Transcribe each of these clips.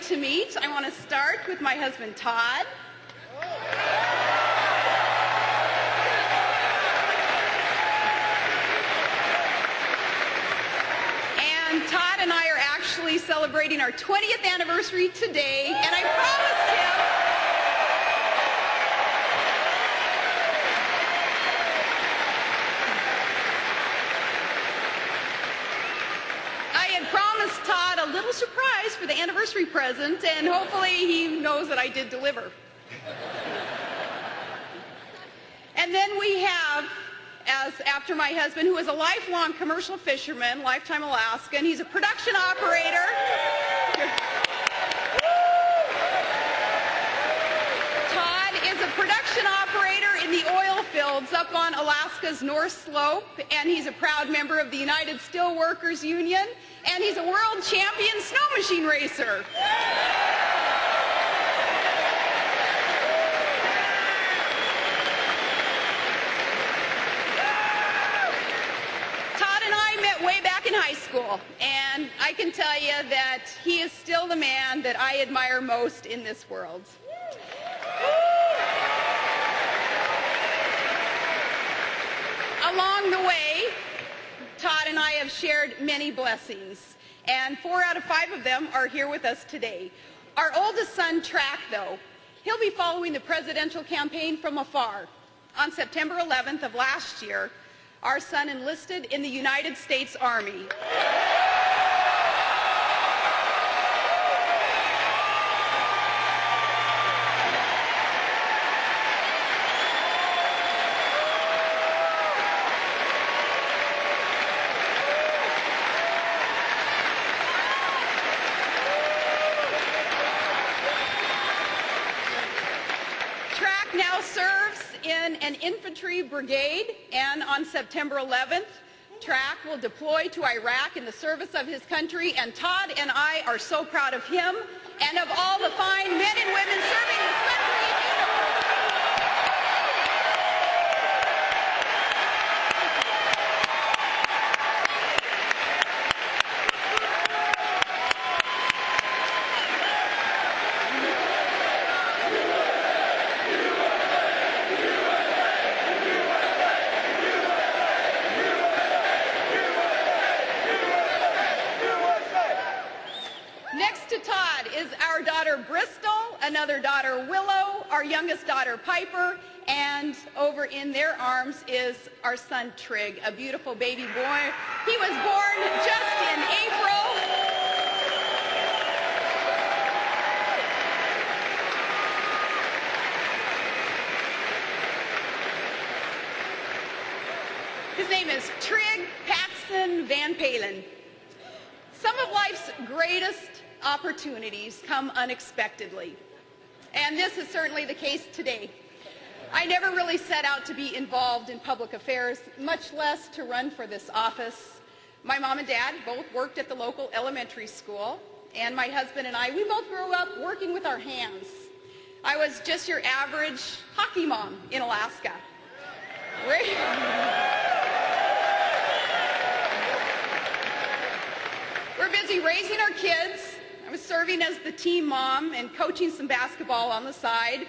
to meet. I want to start with my husband, Todd. And Todd and I are actually celebrating our 20th anniversary today, and I promised him Todd a little surprise for the anniversary present, and hopefully he knows that I did deliver. And then we have, as after my husband, who is a lifelong commercial fisherman, lifetime Alaskan. He's a production operator. Todd is a production operator in the oil fields up on Alaska's North Slope, and he's a proud member of the United Steelworkers Union, and he's a world champion snow machine racer. Todd and I met way back in high school, and I can tell you that he is still the man that I admire most in this world. Along the way, Todd and I have shared many blessings, and 4 out of 5 of them are here with us today. Our oldest son, Track, though, he'll be following the presidential campaign from afar. On September 11th of last year, our son enlisted in the United States Army. Now serves in an infantry brigade, and on September 11th, Track will deploy to Iraq in the service of his country, and Todd and I are so proud of him and of all the fine men and women serving this country in uniform. Next to Todd is our daughter Bristol, another daughter Willow, our youngest daughter Piper, and over in their arms is our son Trig, a beautiful baby boy. He was born just in April. His name is Trig Paxton Van Palin. Some of life's greatest opportunities come unexpectedly, and this is certainly the case today. I never really set out to be involved in public affairs, much less to run for this office. My mom and dad both worked at the local elementary school, and my husband and I, we both grew up working with our hands. I was just your average hockey mom in Alaska. We're busy raising our kids. I was serving as the team mom and coaching some basketball on the side.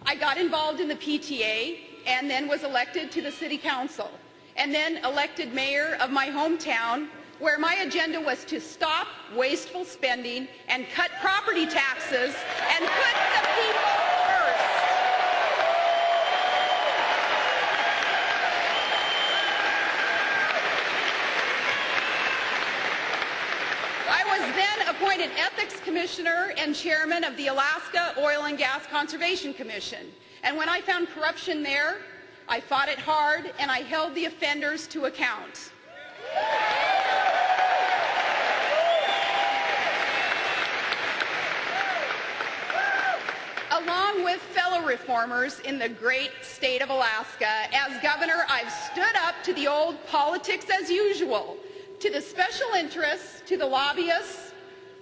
I got involved in the PTA and then was elected to the city council, and then elected mayor of my hometown, where my agenda was to stop wasteful spending and cut property taxes and put the people first. I was then appointed ethics commissioner and chairman of the Alaska Oil and Gas Conservation Commission. And when I found corruption there, I fought it hard and I held the offenders to account. Along with fellow reformers in the great state of Alaska, as governor, I've stood up to the old politics as usual, to the special interests, to the lobbyists,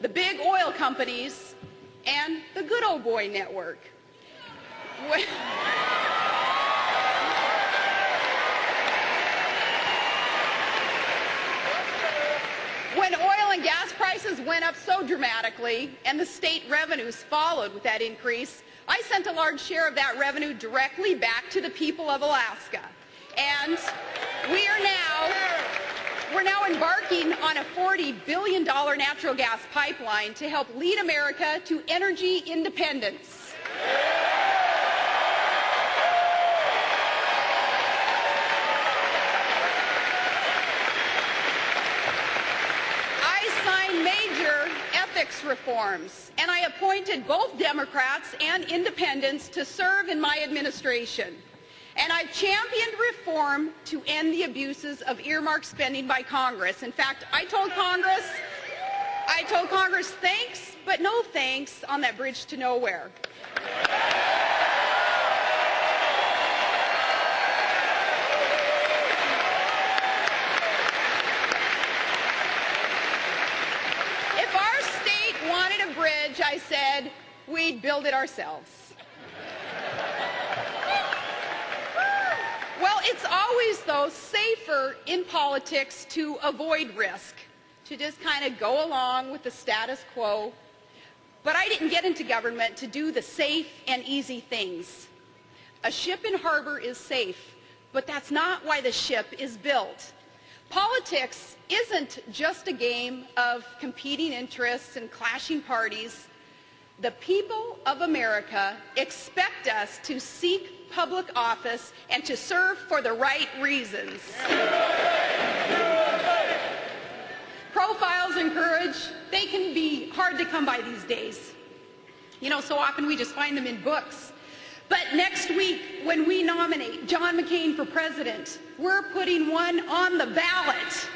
the big oil companies, and the good old boy network. When oil when gas prices went up so dramatically and the state revenues followed with that increase, I sent a large share of that revenue directly back to the people of Alaska. And we're now embarking on a $40 billion natural gas pipeline to help lead America to energy independence. I signed major ethics reforms, and I appointed both Democrats and independents to serve in my administration. And I've championed reform to end the abuses of earmark spending by Congress. In fact, I told Congress thanks, but no thanks on that bridge to nowhere. If our state wanted a bridge, I said, we'd build it ourselves. Well, it's always, though, safer in politics to avoid risk, to just kind of go along with the status quo. But I didn't get into government to do the safe and easy things. A ship in harbor is safe, but that's not why the ship is built. Politics isn't just a game of competing interests and clashing parties. The people of America expect us to seek public office and to serve for the right reasons. Profiles and courage, they can be hard to come by these days. You know, so often we just find them in books. But next week, when we nominate John McCain for president, we're putting one on the ballot.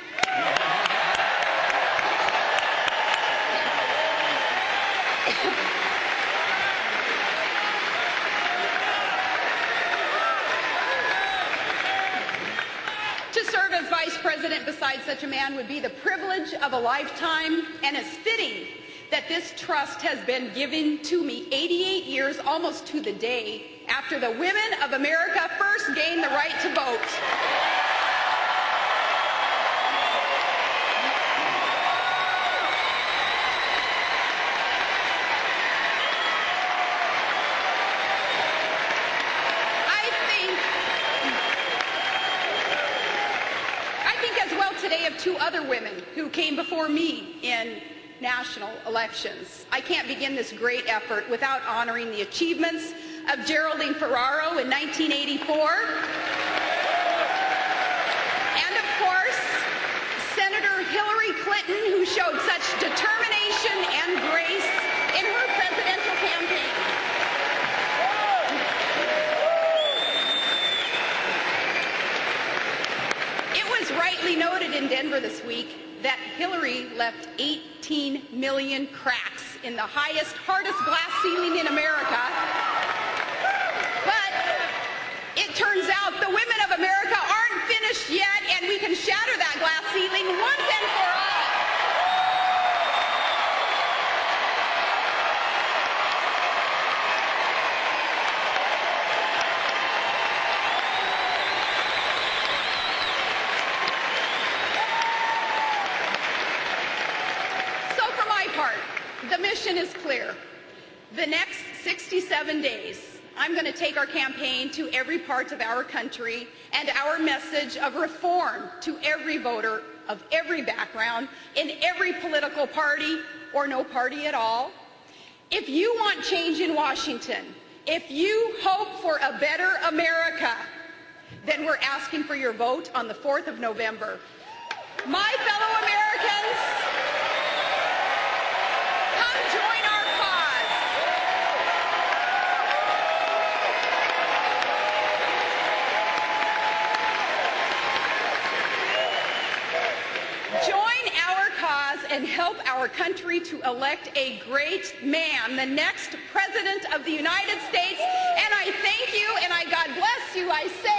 To serve as vice president beside such a man would be the privilege of a lifetime, and it's fitting that this trust has been given to me 88 years, almost to the day, after the women of America first gained the right to vote. Today of two other women who came before me in national elections. I can't begin this great effort without honoring the achievements of Geraldine Ferraro in 1984, and of course, Senator Hillary Clinton, who showed such determination and grace in her presidential campaign. It was rightly noted in Denver this week that Hillary left 18 million cracks in the highest, hardest glass ceiling in America. But it turns out the women of America aren't finished yet, and we can shatter that glass ceiling once and for all. The mission is clear. The next 67 days, I'm going to take our campaign to every part of our country and our message of reform to every voter of every background, in every political party or no party at all. If you want change in Washington, if you hope for a better America, then we're asking for your vote on the 4th of November. My fellow Americans, join our cause. Join our cause and help our country to elect a great man, the next President of the United States. And I thank you, and God bless you. I say